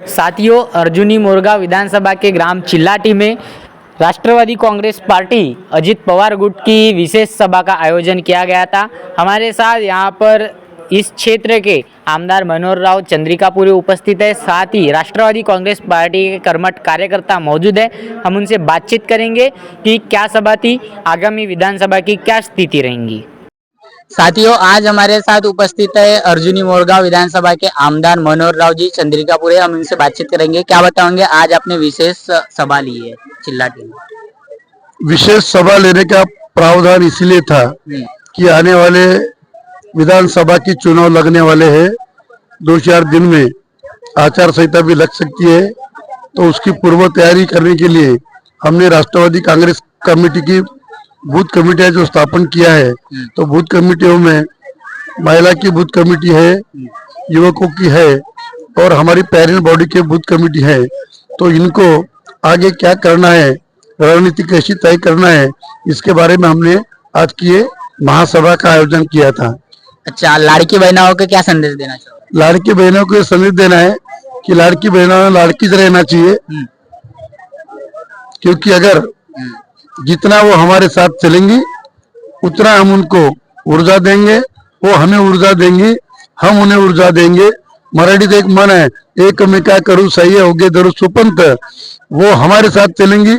साथियों, अर्जुनी मोरगांव विधानसभा के ग्राम चिल्लाटी में राष्ट्रवादी कांग्रेस पार्टी अजित पवार गुट की विशेष सभा का आयोजन किया गया था। हमारे साथ यहाँ पर इस क्षेत्र के आमदार मनोहर राव चंद्रिकापुरी उपस्थित है। साथ ही राष्ट्रवादी कांग्रेस पार्टी के कर्मठ कार्यकर्ता मौजूद है। हम उनसे बातचीत करेंगे कि क्या सभा थी, आगामी विधानसभा की क्या स्थिति रहेंगी। साथियों, आज हमारे साथ उपस्थित है अर्जुनी मोरगांव विधानसभा के आमदार मनोहर राव जी चंद्रिकापुरी। हम इनसे बातचीत करेंगे। क्या बताएंगे, आज आपने विशेष सभा ली है चिल्लाटी में। विशेष सभा लेने का प्रावधान इसलिए था कि आने वाले विधानसभा की चुनाव लगने वाले हैं। 2-4 दिन में आचार संहिता भी लग सकती है, तो उसकी पूर्व तैयारी करने के लिए हमने राष्ट्रवादी कांग्रेस कमेटी की बूथ कमेटियां जो स्थापन किया है, तो बूथ कमेटियों में महिला की बूथ कमेटी है, युवकों की है और हमारी पेरेंट बॉडी के बूथ कमेटी है। तो इनको आगे क्या करना है, रणनीति कैसी तय करना है, इसके बारे में हमने आज की ये महासभा का आयोजन किया था। अच्छा, लाड़की बहनों को क्या संदेश देना चाहोगे? लाड़की बहनों को संदेश देना है कि लाड़की बहनों लाड़की से रहना चाहिए, क्योंकि अगर जितना वो हमारे साथ चलेंगी उतना हम उनको ऊर्जा देंगे, वो हमें ऊर्जा देंगी, हम उन्हें ऊर्जा देंगे। मराठीत एक मन है, एक में क्या करूं सही होगे दरु सुपंत। वो हमारे साथ चलेंगी,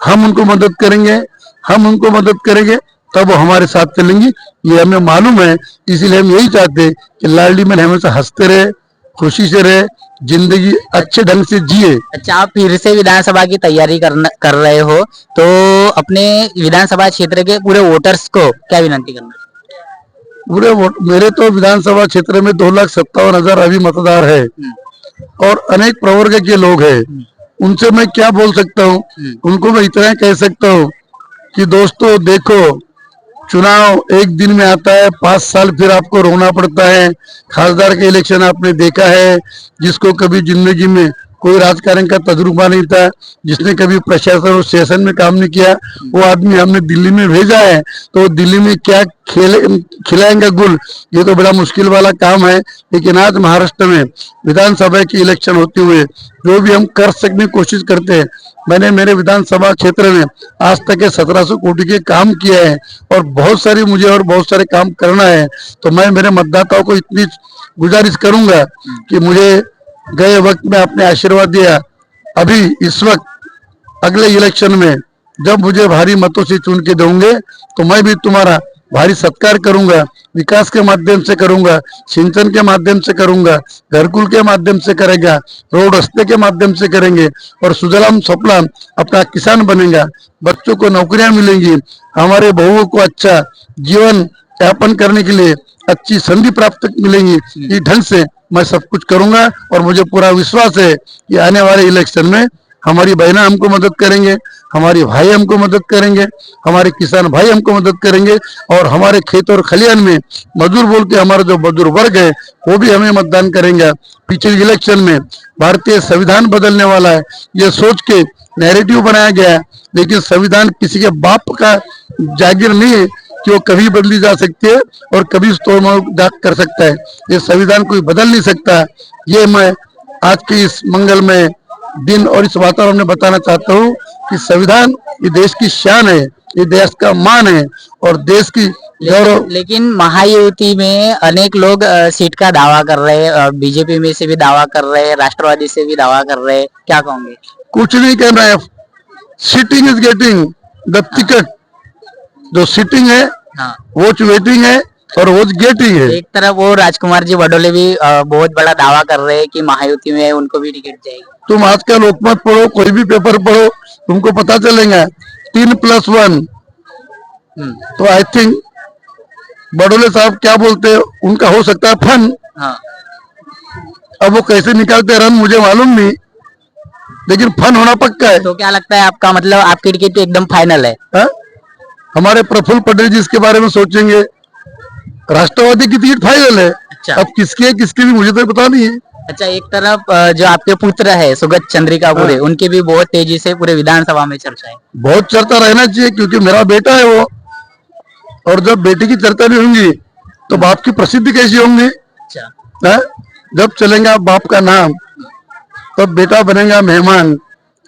हम उनको मदद करेंगे, हम उनको मदद करेंगे, तब वो हमारे साथ चलेंगी। ये हमें मालूम है, इसीलिए हम यही चाहते हैं कि लाडली में हमेशा हंसते रहे, खुशी से रहे, जिंदगी अच्छे ढंग से जिए। अच्छा, आप फिर से विधानसभा की तैयारी कर रहे हो, तो अपने विधानसभा क्षेत्र के पूरे वोटर्स को क्या विनती करना? पूरे मेरे तो विधानसभा क्षेत्र में 2,57,000 अभी मतदार है और अनेक प्रवर्ग के लोग हैं। उनसे मैं क्या बोल सकता हूँ, उनको मैं इतना कह सकता हूँ कि दोस्तों देखो, चुनाव एक दिन में आता है, 5 साल फिर आपको रोना पड़ता है। खासदार के इलेक्शन आपने देखा है, जिसको कभी जिंदगी में कोई राजकारण का तजुर्बा नहीं था, जिसने कभी प्रशासन और शासन में काम नहीं किया, वो आदमी हमने दिल्ली में भेजा है, तो दिल्ली में क्या खिलाएंगे गुल, ये तो बड़ा मुश्किल वाला काम है। लेकिन आज महाराष्ट्र में विधानसभा की इलेक्शन होते हुए जो भी हम कर सकने की कोशिश करते हैं, मैंने मेरे विधानसभा क्षेत्र में आज तक के 1700 कोटी के काम किए हैं और बहुत सारे काम करना है। तो मैं मेरे मतदाताओं को इतनी गुजारिश करूंगा कि मुझे गए वक्त में आपने आशीर्वाद दिया, अभी इस वक्त अगले इलेक्शन में जब मुझे भारी मतों से चुन के दोगे तो मैं भी तुम्हारा भारी सत्कार करूंगा। विकास के माध्यम से करूंगा, सिंचन के माध्यम से करूंगा, घरकुल के माध्यम से करेगा, रोड रास्ते के माध्यम से करेंगे और सुजलाम सुफलाम अपना किसान बनेगा। बच्चों को नौकरियां मिलेंगी, हमारे बहुओं को अच्छा जीवन यापन करने के लिए अच्छी संधि प्राप्त मिलेंगी। इस ढंग से मैं सब कुछ करूंगा और मुझे पूरा विश्वास है कि आने वाले इलेक्शन में हमारी बहनें हमको मदद करेंगे, हमारे भाई हमको मदद करेंगे, हमारे किसान भाई हमको मदद करेंगे और हमारे खेत और खलियान में मजदूर बोल के हमारा जो मजदूर वर्ग है वो भी हमें मतदान करेंगे। पिछले इलेक्शन में भारतीय संविधान बदलने वाला है, ये सोच के नैरेटिव बनाया गया है, लेकिन संविधान किसी के बाप का जागीर नहीं है कि वो कभी बदली जा सकती है और कभी कर सकता है। ये संविधान कोई बदल नहीं सकता। ये मैं आज के इस मंगलमय दिन और इस वातावरण में बताना चाहता हूँ कि संविधान ये देश की शान है, ये देश का मान है और देश की गौरव। लेकिन महायुति में अनेक लोग सीट का दावा कर रहे हैं, बीजेपी में से भी दावा कर रहे हैं, राष्ट्रवादी से भी दावा कर रहे हैं, क्या कहोगे? कुछ नहीं कहना है, sitting is getting the ticket. जो सिटिंग है वो वेटिंग है और वो गेटिंग है। एक तरफ वो राजकुमार जी बडोले भी बहुत बड़ा दावा कर रहे हैं कि महायुति में उनको भी टिकट जाएगी। तुम आज का लोकमत पढ़ो, कोई भी पेपर पढ़ो, तुमको पता चलेगा 3+1। तो आई थिंक बडोले साहब क्या बोलते हैं, उनका हो सकता है फन। अब वो कैसे निकालते रन मुझे मालूम नहीं, लेकिन फन होना पक्का है। तो क्या लगता है आपका, मतलब आपकी टिकट एकदम फाइनल है? हमारे प्रफुल्ल पटेल जी इसके बारे में सोचेंगे, राष्ट्रवादी की टिकट फाइनल है। अच्छा। अब किसकी है किसकी भी मुझे तो पता नहीं है। अच्छा, एक तरफ जो आपके पुत्र है सुगत चंद्रिकापुरी, उनकी भी बहुत तेजी से पूरे विधानसभा में चर्चा है। बहुत चर्चा रहना चाहिए, क्योंकि मेरा बेटा है वो, और जब बेटे की चर्चा नहीं होंगी तो बाप की प्रसिद्धि कैसी होंगी। अच्छा, है? जब चलेगा बाप का नाम तब बेटा बनेगा मेहमान,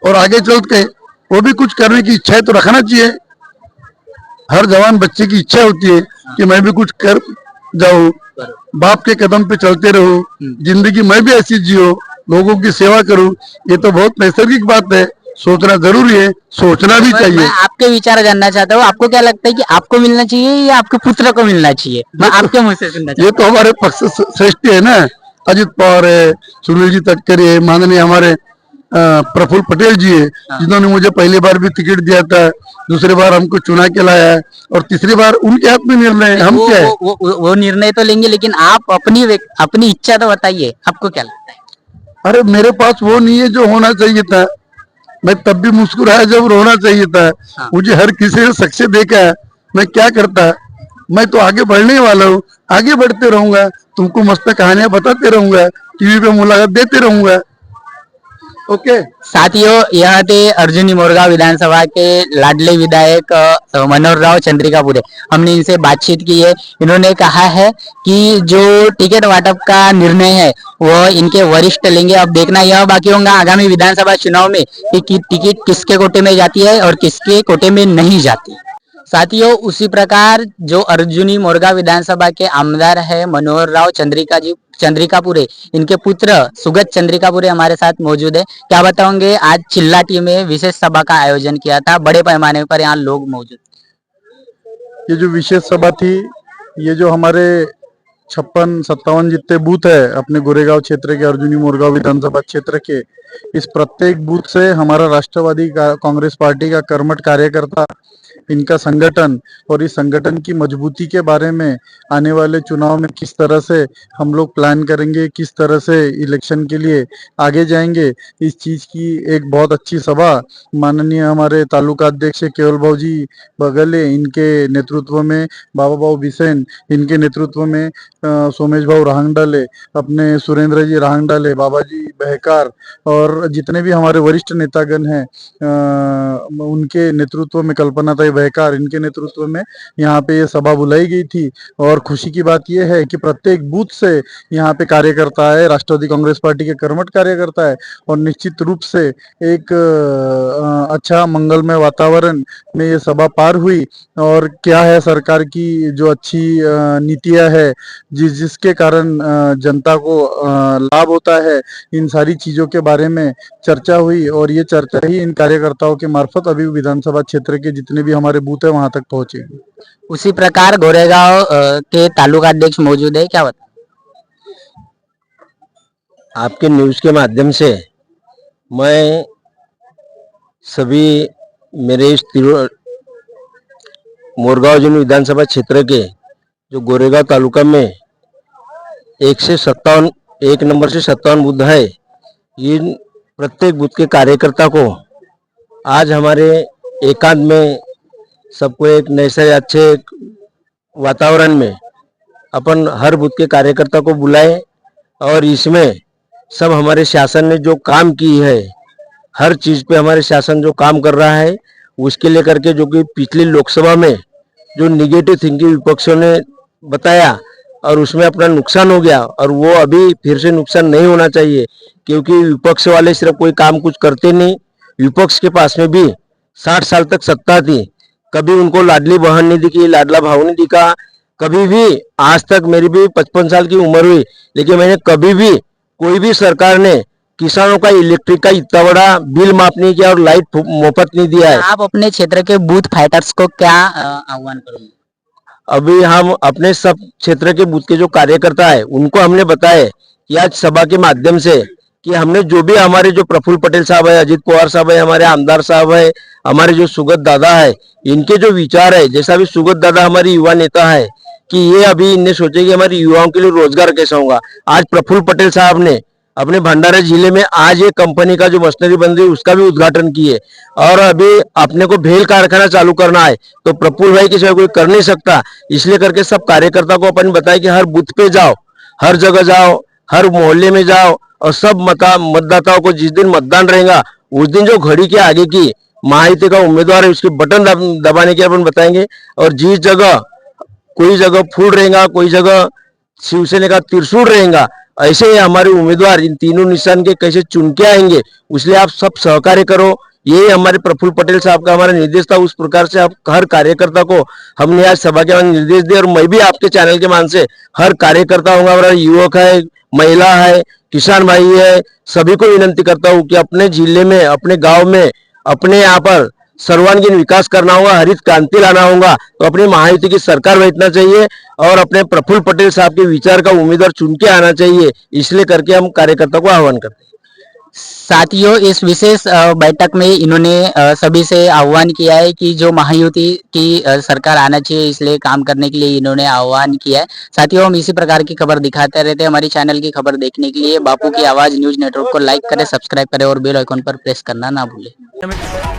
और आगे चल के वो भी कुछ करने की इच्छा तो रखना चाहिए। हर जवान बच्चे की इच्छा होती है कि मैं भी कुछ कर जाऊं, बाप के कदम पे चलते रहूं, जिंदगी मैं भी ऐसी जियो, लोगों की सेवा करूं। ये तो बहुत नैसर्गिक बात है, सोचना जरूरी है, सोचना भी मैं चाहिए। आपके विचार जानना चाहता हूँ, आपको क्या लगता है कि आपको मिलना चाहिए या आपके पुत्र को मिलना चाहिए? मैं आपके मुंह से सुनना ये चाहता तो हमारे पक्ष श्रेष्ठ है ना, अजित पवार है, सुनील जी तटकरे है, माननीय हमारे प्रफुल्ल पटेल जी है, जिन्होंने मुझे पहली बार भी टिकट दिया था, दूसरी बार हमको चुना के लाया है, और तीसरी बार उनके हाथ में निर्णय है, हूँ। हम क्या है। वो निर्णय तो लेंगे, लेकिन आप अपनी इच्छा तो बताइए, आपको क्या लगता है? अरे मेरे पास वो नहीं है जो होना चाहिए था, मैं तब भी मुस्कुराया जब रोना चाहिए था। हाँ। मुझे हर किसी ने सक्सेस देखा है, मैं क्या करता, मैं तो आगे बढ़ने वाला हूँ, आगे बढ़ते रहूंगा, तुमको मस्त कहानियां बताते रहूंगा, टीवी पे मुलाकात देते रहूंगा। ओके। साथियों, यह थे अर्जुनी मोरगांव विधानसभा के लाडले विधायक मनोहर राव चंद्रिकापुरे। हमने इनसे बातचीत की है। इन्होंने कहा है कि जो टिकट वाटप का निर्णय है वह इनके वरिष्ठ लेंगे। अब देखना यह बाकी होगा आगामी विधानसभा चुनाव में कि टिकट किसके कोटे में जाती है और किसके कोटे में नहीं जाती। साथियों, उसी प्रकार जो अर्जुनी मोरगा विधानसभा के आमदार है मनोहर राव चंद्रिकापुरे, इनके पुत्र सुगत चंद्रिकापुरे हमारे साथ मौजूद है। क्या बताओगे, आज चिल्लाटी में विशेष सभा का आयोजन किया था, बड़े पैमाने पर यहाँ लोग मौजूद। ये जो विशेष सभा थी, ये जो हमारे 56-57 जितने बूथ है अपने गोरेगांव क्षेत्र के, अर्जुनी मोरगांव विधानसभा क्षेत्र के, इस प्रत्येक बूथ से हमारा राष्ट्रवादी कांग्रेस पार्टी का कर्मठ कार्यकर्ता, इनका संगठन और इस संगठन की मजबूती के बारे में आने वाले चुनाव में किस तरह से हम लोग प्लान करेंगे, किस तरह से इलेक्शन के लिए आगे जाएंगे, इस चीज की एक बहुत अच्छी सभा माननीय हमारे तालुका अध्यक्ष केवल भाऊ जी बगले, इनके नेतृत्व में, बाबा भाऊ बिसेन इनके नेतृत्व में, सोमेश भाऊ राहंगडाले, अपने सुरेंद्र जी राहंगडाले, बाबा जी बहकार और जितने भी हमारे वरिष्ठ नेतागण हैं, उनके नेतृत्व में, कल्पनाताई बहकार इनके नेतृत्व में यहाँ पे ये सभा बुलाई गई थी। और खुशी की बात यह है कि प्रत्येक बूथ से यहाँ पे कार्यकर्ता है, राष्ट्रवादी कांग्रेस पार्टी के कर्मठ कार्यकर्ता है, और निश्चित रूप से एक अच्छा मंगलमय वातावरण में ये सभा पार हुई। और क्या है सरकार की जो अच्छी नीतियां है, जिसके कारण जनता को लाभ होता है, इन सारी चीजों के बारे में चर्चा हुई, और ये चर्चा ही इन कार्यकर्ताओं के मार्फत अभी विधानसभा क्षेत्र के जितने भी हमारे बूथ है वहां तक पहुंचेगी। उसी प्रकार गोरेगांव के तालुका अध्यक्ष मौजूद है, क्या बता। आपके न्यूज़ के माध्यम से मैं सभी मेरे इस मोरगांव जिन विधानसभा क्षेत्र के जो गोरेगांव तालुका में 1 नंबर से 57 बूथ है, इन प्रत्येक बूथ के कार्यकर्ता को आज हमारे एकांत में सबको एक नए अच्छे वातावरण में अपन हर बूथ के कार्यकर्ता को बुलाए, और इसमें सब हमारे शासन ने जो काम की है, हर चीज पे हमारे शासन जो काम कर रहा है उसके लेकर के, जो कि पिछली लोकसभा में जो निगेटिव थिंकिंग विपक्षों ने बताया और उसमें अपना नुकसान हो गया, और वो अभी फिर से नुकसान नहीं होना चाहिए, क्योंकि विपक्ष वाले सिर्फ कोई काम कुछ करते नहीं। विपक्ष के पास में भी 60 साल तक सत्ता थी, कभी उनको लाडली बहन नहीं दिखी, लाडला भाव नहीं दिखा, कभी भी। आज तक मेरी भी 55 साल की उम्र हुई, लेकिन मैंने कभी भी कोई भी सरकार ने किसानों का इलेक्ट्रिक का इतना बड़ा बिल माफ नहीं किया और लाइट मुफ्त नहीं दिया है। आप अपने क्षेत्र के बूथ फाइटर्स को क्या आह्वान करोगे? अभी हम अपने सब क्षेत्र के बूथ के जो कार्यकर्ता है उनको हमने बताया कि आज सभा के माध्यम से कि हमने जो भी हमारे जो प्रफुल्ल पटेल साहब है, अजित पवार साहब है, हमारे आमदार साहब है, हमारे जो सुगत दादा है, इनके जो विचार है, जैसा भी सुगत दादा हमारी युवा नेता है कि ये अभी इनने सोचे कि हमारे युवाओं के लिए रोजगार कैसा होगा। आज प्रफुल्ल पटेल साहब ने अपने भंडारा जिले में आज ये कंपनी का जो मशीनरी बन रही है उसका भी उद्घाटन किए, और अभी अपने को भेल कारखाना चालू करना है, तो प्रफुल्ल भाई के सिवाय कोई कर नहीं सकता। इसलिए करके सब कार्यकर्ता को अपन बताए कि हर बूथ पे जाओ, हर जगह जाओ, हर मोहल्ले में जाओ, और सब मतदाताओं को जिस दिन मतदान रहेगा उस दिन जो घड़ी के आगे की महायुति का उम्मीदवार है उसके बटन दबाने के अपन बताएंगे। और जिस जगह कोई जगह फूल रहेगा, कोई जगह शिवसेना का त्रिशूल रहेगा। ऐसे ही हमारे उम्मीदवार इन तीनों निशान के कैसे चुन के आएंगे, इसलिए आप सब सहकार्य करो। यही हमारे प्रफुल्ल पटेल साहब का हमारा निर्देश था। उस प्रकार से आप हर कार्यकर्ता को हमने आज सभा के बाद निर्देश दिया, और मैं भी आपके चैनल के मान से हर कार्यकर्ता होगा, हमारा युवक है, महिला है, किसान भाई है, सभी को विनंती करता हूँ कि अपने जिले में, अपने गांव में, अपने यहाँ पर सर्वांगीण विकास करना होगा, हरित क्रांति लाना होगा। तो अपनी महायुति की सरकार बैठना चाहिए और अपने प्रफुल्ल पटेल साहब के विचार का उम्मीदवार चुन के आना चाहिए। इसलिए करके हम कार्यकर्ता को आह्वान करते हैं। साथियों, इस विशेष बैठक में इन्होंने सभी से आह्वान किया है कि जो महायुति की सरकार आना चाहिए, इसलिए काम करने के लिए इन्होंने आह्वान किया है। साथियों, हम इसी प्रकार की खबर दिखाते रहते हैं। हमारी चैनल की खबर देखने के लिए बापू की आवाज न्यूज नेटवर्क को लाइक करें, सब्सक्राइब करें और बेल आइकन पर प्रेस करना ना भूलें।